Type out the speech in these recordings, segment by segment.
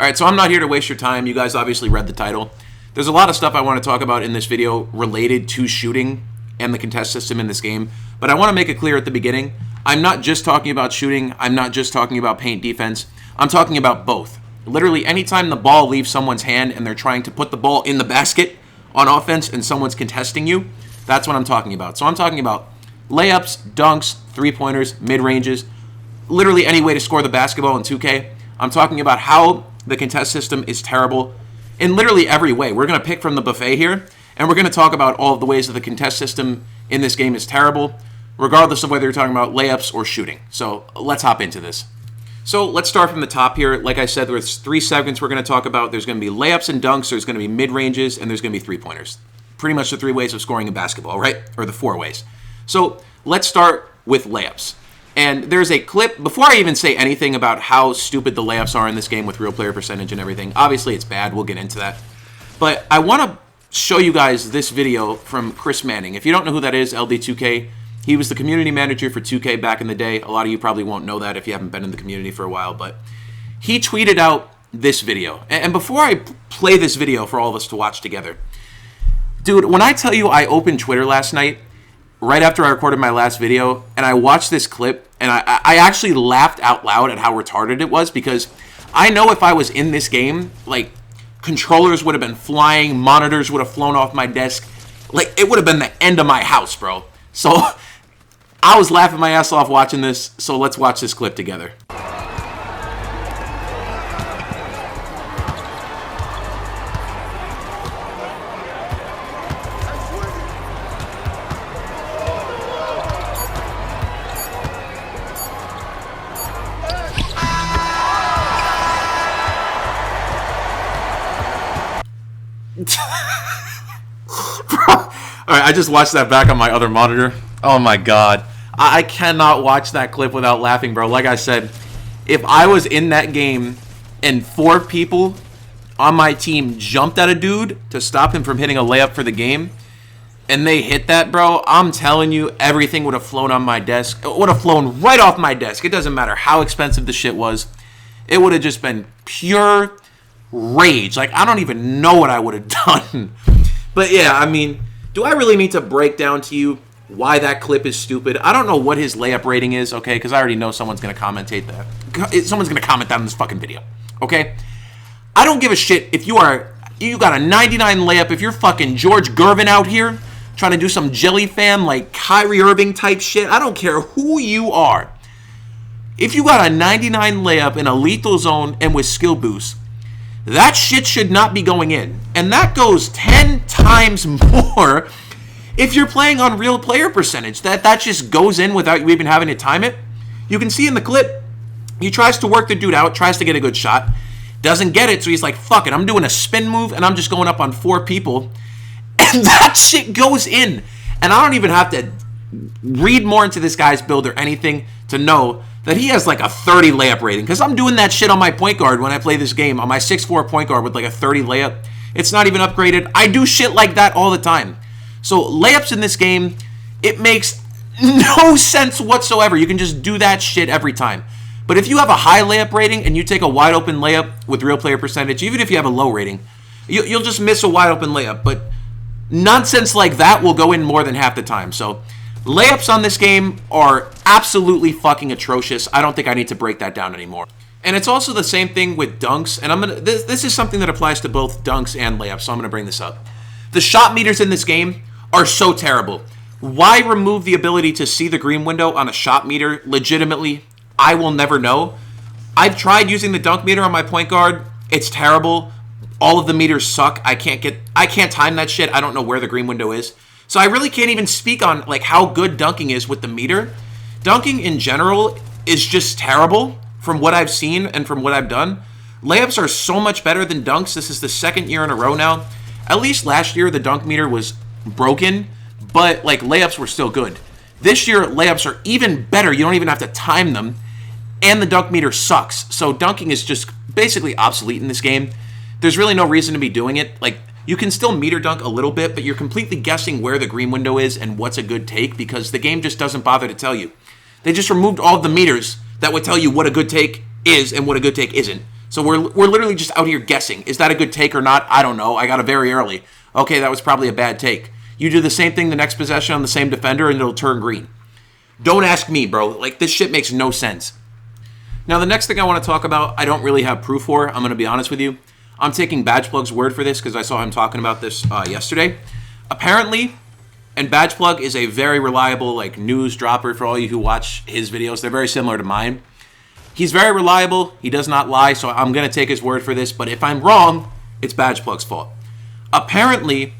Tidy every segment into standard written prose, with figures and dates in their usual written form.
All right, so I'm not here to waste your time. You guys obviously read the title. There's a lot of stuff I want to talk about in this video related to shooting and the contest system in this game, but I want to make it clear at the beginning, I'm not just talking about shooting. I'm not just talking about paint defense. I'm talking about both. Literally, anytime the ball leaves someone's hand and they're trying to put the ball in the basket on offense and someone's contesting you, that's what I'm talking about. So I'm talking about layups, dunks, three-pointers, mid-ranges, literally any way to score the basketball in 2K. I'm talking about how the contest system is terrible in literally every way. We're going to pick from the buffet here, and we're going to talk about all of the ways that the contest system in this game is terrible, regardless of whether you're talking about layups or shooting. So let's hop into this. So let's start from the top here. Like I said, there's 3 segments we're going to talk about. There's going to be layups and dunks, there's going to be mid-ranges, and there's going to be three-pointers. Pretty much the 3 ways of scoring in basketball, right? Or the 4 ways. So let's start with layups. And there's a clip, before I even say anything about how stupid the layups are in this game with real player percentage and everything, obviously it's bad, we'll get into that. But I want to show you guys this video from Chris Manning. If you don't know who that is, LD2K, he was the community manager for 2K back in the day. A lot of you probably won't know that if you haven't been in the community for a while, but he tweeted out this video. And before I play this video for all of us to watch together, dude, when I tell you I opened Twitter last night, right after I recorded my last video, and I watched this clip, and I actually laughed out loud at how retarded it was, because I know if I was in this game, like, controllers would have been flying, monitors would have flown off my desk, like, it would have been the end of my house, bro. So, I was laughing my ass off watching this, so let's watch this clip together. Alright, I just watched that back on my other monitor. Oh my god. I cannot watch that clip without laughing, bro. Like I said, if I was in that game and 4 people on my team jumped at a dude to stop him from hitting a layup for the game, and they hit that, bro, I'm telling you, everything would have flown on my desk. It would have flown right off my desk. It doesn't matter how expensive the shit was. It would have just been pure rage. Like, I don't even know what I would have done. But yeah, I mean, do I really need to break down to you why that clip is stupid? I don't know what his layup rating is, okay? Because I already know someone's going to commentate that. Someone's going to comment that on this fucking video, okay? I don't give a shit if you got a 99 layup, if you're fucking George Gervin out here trying to do some jelly fam, like Kyrie Irving type shit. I don't care who you are. If you got a 99 layup in a lethal zone and with skill boost, that shit should not be going in. And that goes 10 times more if you're playing on real player percentage. That just goes in without you even having to time it. You can see in the clip, he tries to work the dude out, tries to get a good shot, doesn't get it, so he's like, fuck it, I'm doing a spin move, and I'm just going up on 4 people. And that shit goes in. And I don't even have to read more into this guy's build or anything to know that he has like a 30 layup rating, because I'm doing that shit on my point guard when I play this game, on my 6'4 point guard with like a 30 layup. It's not even upgraded. I do shit like that all the time. So layups in this game, it makes no sense whatsoever. You can just do that shit every time. But if you have a high layup rating and you take a wide open layup with real player percentage, even if you have a low rating, you'll just miss a wide open layup. But nonsense like that will go in more than half the time. So layups on this game are absolutely fucking atrocious. I don't think I need to break that down anymore. And it's also the same thing with dunks. And this is something that applies to both dunks and layups, so I'm going to bring this up. The shot meters in this game are so terrible. Why remove the ability to see the green window on a shot meter legitimately? I will never know. I've tried using the dunk meter on my point guard. It's terrible. All of the meters suck. I can't time that shit. I don't know where the green window is. So I really can't even speak on like how good dunking is with the meter. Dunking in general is just terrible from what I've seen and from what I've done. Layups are so much better than dunks. This is the 2nd year in a row now. At least last year the dunk meter was broken, but like layups were still good. This year layups are even better. You don't even have to time them, and the dunk meter sucks. So dunking is just basically obsolete in this game. There's really no reason to be doing it. Like, you can still meter dunk a little bit, but you're completely guessing where the green window is and what's a good take, because the game just doesn't bother to tell you. They just removed all of the meters that would tell you what a good take is and what a good take isn't. So we're literally just out here guessing. Is that a good take or not? I don't know. I got it very early. Okay, that was probably a bad take. You do the same thing the next possession on the same defender and it'll turn green. Don't ask me, bro. Like, this shit makes no sense. Now, the next thing I want to talk about, I don't really have proof for. I'm going to be honest with you. I'm taking Badgeplug's word for this because I saw him talking about this yesterday. Apparently, and Badgeplug is a very reliable like news dropper for all you who watch his videos. They're very similar to mine. He's very reliable. He does not lie, so I'm going to take his word for this. But if I'm wrong, it's Badgeplug's fault. Apparently,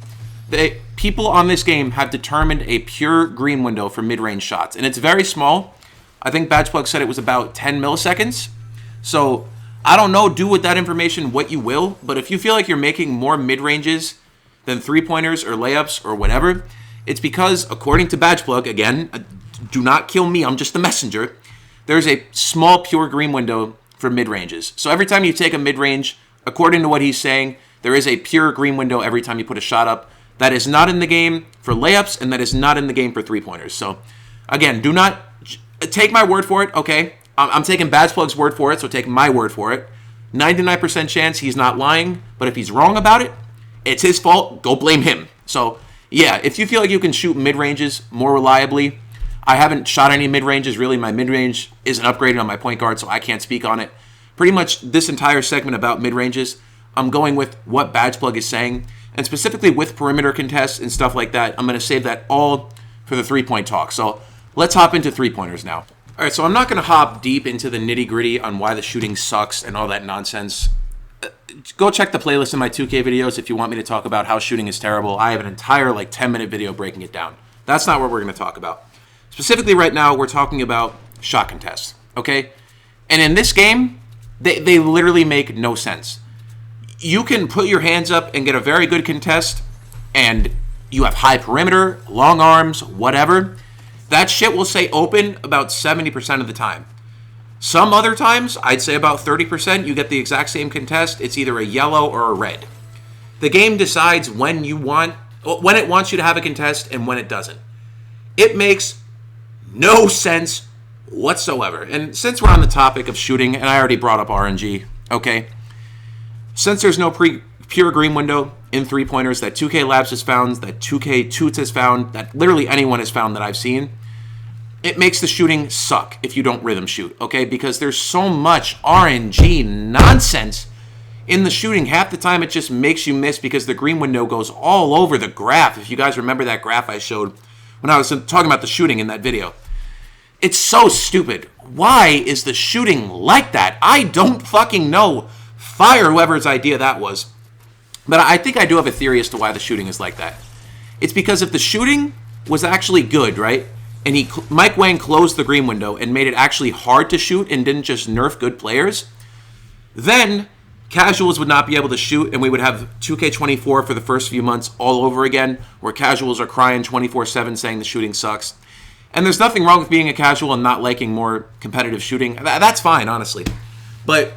people on this game have determined a pure green window for mid-range shots. And it's very small. I think Badgeplug said it was about 10 milliseconds. So, I don't know. Do with that information what you will. But if you feel like you're making more mid-ranges than three-pointers or layups or whatever, it's because, according to Badgeplug, again, do not kill me. I'm just the messenger. There's a small pure green window for mid-ranges. So every time you take a mid-range, according to what he's saying, there is a pure green window every time you put a shot up. That is not in the game for layups, and that is not in the game for three-pointers. So, again, do not take my word for it, okay? I'm taking Badgeplug's word for it, so take my word for it. 99% chance he's not lying, but if he's wrong about it, it's his fault. Go blame him. So, yeah, if you feel like you can shoot mid-ranges more reliably, I haven't shot any mid-ranges, really. My mid-range isn't upgraded on my point guard, so I can't speak on it. Pretty much this entire segment about mid-ranges, I'm going with what Badgeplug is saying, and specifically with perimeter contests and stuff like that, I'm going to save that all for the three-point talk. So let's hop into three-pointers now. All right, so I'm not going to hop deep into the nitty-gritty on why the shooting sucks and all that nonsense. Go check the playlist in my 2K videos if you want me to talk about how shooting is terrible. I have an entire 10-minute video breaking it down. That's not what we're going to talk about. Specifically right now, we're talking about shot contests, okay? And in this game, they literally make no sense. You can put your hands up and get a very good contest, and you have high perimeter, long arms, whatever. That shit will say open about 70% of the time. Some other times, I'd say about 30%, you get the exact same contest. It's either a yellow or a red. The game decides when it wants you to have a contest and when it doesn't. It makes no sense whatsoever. And since we're on the topic of shooting, and I already brought up RNG, okay? Since there's no pure green window in three-pointers that 2K Labs has found, that 2K Toots has found, that literally anyone has found that I've seen, it makes the shooting suck if you don't rhythm shoot, okay? Because there's so much RNG nonsense in the shooting. Half the time it just makes you miss because the green window goes all over the graph. If you guys remember that graph I showed when I was talking about the shooting in that video. It's so stupid. Why is the shooting like that? I don't fucking know. Fire whoever's idea that was. But I think I do have a theory as to why the shooting is like that. It's because if the shooting was actually good, right? And Mike Wang closed the green window and made it actually hard to shoot and didn't just nerf good players, then casuals would not be able to shoot, and we would have 2K24 for the first few months all over again, where casuals are crying 24/7 saying the shooting sucks. And there's nothing wrong with being a casual and not liking more competitive shooting. That's fine, honestly. But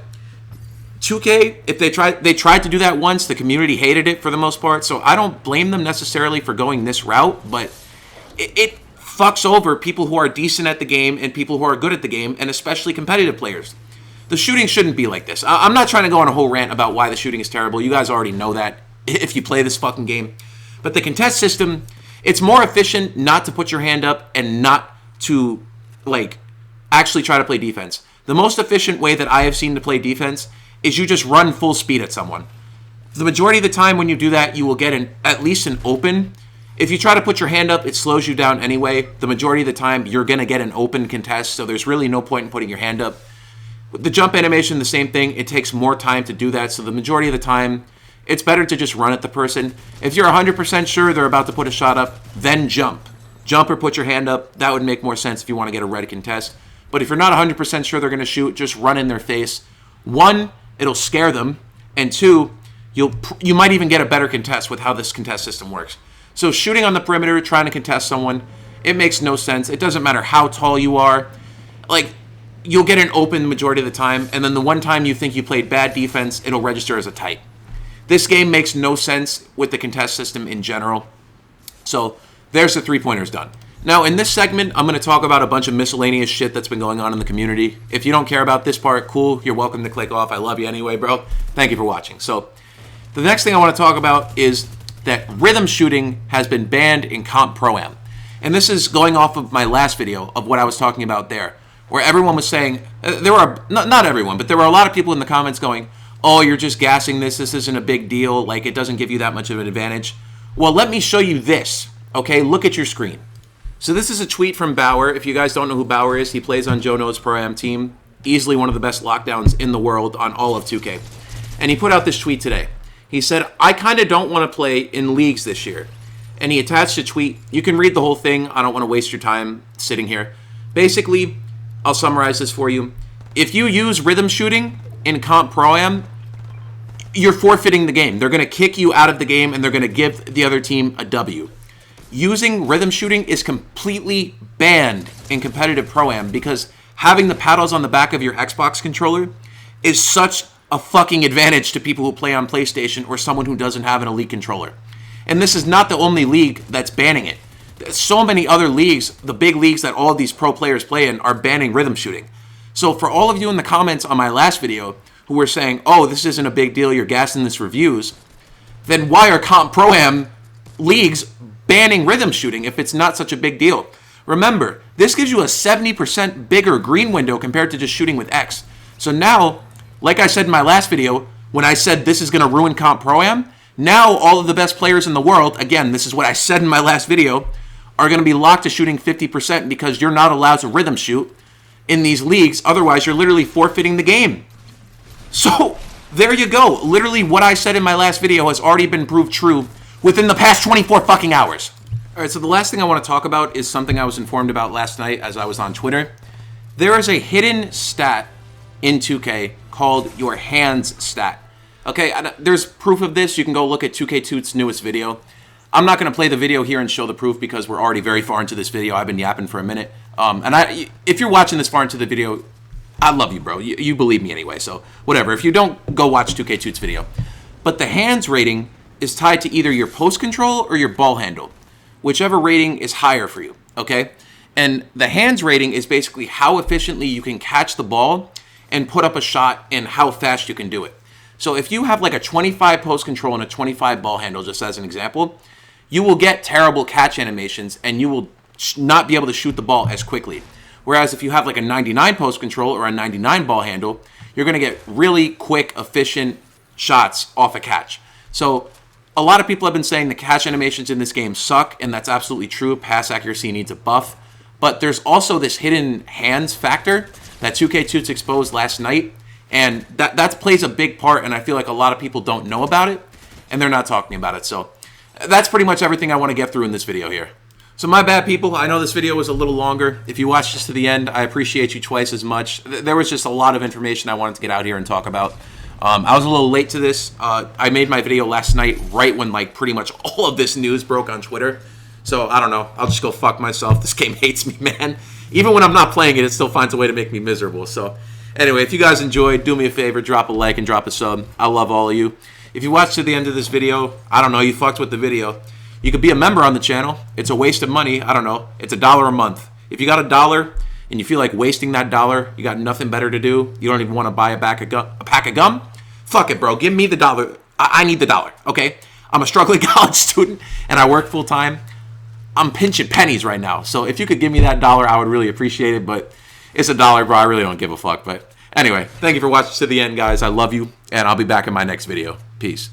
2K, if they tried to do that once, the community hated it for the most part, so I don't blame them necessarily for going this route, but it fucks over people who are decent at the game and people who are good at the game, and especially competitive players. The shooting shouldn't be like this. I'm not trying to go on a whole rant about why the shooting is terrible. You guys already know that if you play this fucking game. But the contest system, it's more efficient not to put your hand up and not to, actually try to play defense. The most efficient way that I have seen to play defense is you just run full speed at someone. The majority of the time when you do that, you will get at least an open. If you try to put your hand up, it slows you down anyway. The majority of the time, you're going to get an open contest, so there's really no point in putting your hand up. With the jump animation, the same thing. It takes more time to do that, so the majority of the time, it's better to just run at the person. If you're 100% sure they're about to put a shot up, then jump. Jump or put your hand up. That would make more sense if you want to get a red contest. But if you're not 100% sure they're going to shoot, just run in their face. One, it'll scare them, and two, you might even get a better contest with how this contest system works. So shooting on the perimeter, trying to contest someone, it makes no sense. It doesn't matter how tall you are. You'll get an open the majority of the time, and then the one time you think you played bad defense, it'll register as a tight. This game makes no sense with the contest system in general. So there's the three-pointers done. Now, in this segment, I'm going to talk about a bunch of miscellaneous shit that's been going on in the community. If you don't care about this part, cool. You're welcome to click off. I love you anyway, bro. Thank you for watching. So, the next thing I want to talk about is that rhythm shooting has been banned in Comp Pro-Am. And this is going off of my last video of what I was talking about there, where everyone was saying, there were, not everyone, but there were a lot of people in the comments going, oh, you're just gassing this isn't a big deal, like it doesn't give you that much of an advantage. Well, let me show you this, okay? Look at your screen. So this is a tweet from Bauer. If you guys don't know who Bauer is, he plays on Joe No's Pro-Am team. Easily one of the best lockdowns in the world on all of 2K. And he put out this tweet today. He said, I kind of don't want to play in leagues this year. And he attached a tweet. You can read the whole thing. I don't want to waste your time sitting here. Basically, I'll summarize this for you. If you use rhythm shooting in Comp Pro-Am, you're forfeiting the game. They're going to kick you out of the game, and they're going to give the other team a W. Using rhythm shooting is completely banned in competitive Pro-Am because having the paddles on the back of your Xbox controller is such a fucking advantage to people who play on PlayStation or someone who doesn't have an Elite controller. And this is not the only league that's banning it. There's so many other leagues, the big leagues that all of these pro players play in, are banning rhythm shooting. So for all of you in the comments on my last video who were saying, oh, this isn't a big deal, you're gassing this reviews, then why are Comp Pro-Am leagues banning rhythm shooting if it's not such a big deal? Remember, this gives you a 70% bigger green window compared to just shooting with X. So now, like I said in my last video, when I said this is going to ruin Comp Pro-Am, now all of the best players in the world, again, this is what I said in my last video, are going to be locked to shooting 50% because you're not allowed to rhythm shoot in these leagues. Otherwise, you're literally forfeiting the game. So, there you go. Literally what I said in my last video has already been proved true within the past 24 fucking hours. All right, so the last thing I want to talk about is something I was informed about last night as I was on Twitter. There is a hidden stat in 2K called your hands stat. Okay, there's proof of this. You can go look at 2K2's newest video. I'm not going to play the video here and show the proof because we're already very far into this video. I've been yapping for a minute. If you're watching this far into the video, I love you, bro. You believe me anyway, so whatever. If you don't, go watch 2K2's video. But the hands rating is tied to either your post control or your ball handle, whichever rating is higher for you, okay? And the hands rating is basically how efficiently you can catch the ball and put up a shot and how fast you can do it. So if you have like a 25 post control and a 25 ball handle, just as an example, you will get terrible catch animations and you will not be able to shoot the ball as quickly. Whereas if you have like a 99 post control or a 99 ball handle, you're going to get really quick, efficient shots off a catch. So a lot of people have been saying the catch animations in this game suck, and that's absolutely true. Pass accuracy needs a buff. But there's also this hidden hands factor that 2K2 exposed last night, and that plays a big part, and I feel like a lot of people don't know about it, and they're not talking about it. So that's pretty much everything I want to get through in this video here. So my bad, people. I know this video was a little longer. If you watched this to the end, I appreciate you twice as much. There was just a lot of information I wanted to get out here and talk about. I was a little late to this. I made my video last night right when like pretty much all of this news broke on Twitter. So I don't know. I'll just go fuck myself. This game hates me, man. Even when I'm not playing it, it still finds a way to make me miserable. So anyway, if you guys enjoyed, do me a favor, drop a like and drop a sub. I love all of you. If you watched to the end of this video, I don't know, you fucked with the video. You could be a member on the channel. It's a waste of money. I don't know. It's $1 a month. If you got $1 and you feel like wasting that dollar, you got nothing better to do, you don't even want to buy a pack of gum, fuck it, bro. Give me the $1. I need the $1, okay? I'm a struggling college student, and I work full-time. I'm pinching pennies right now. So if you could give me that $1, I would really appreciate it. But it's $1, bro. I really don't give a fuck. But anyway, thank you for watching to the end, guys. I love you, and I'll be back in my next video. Peace.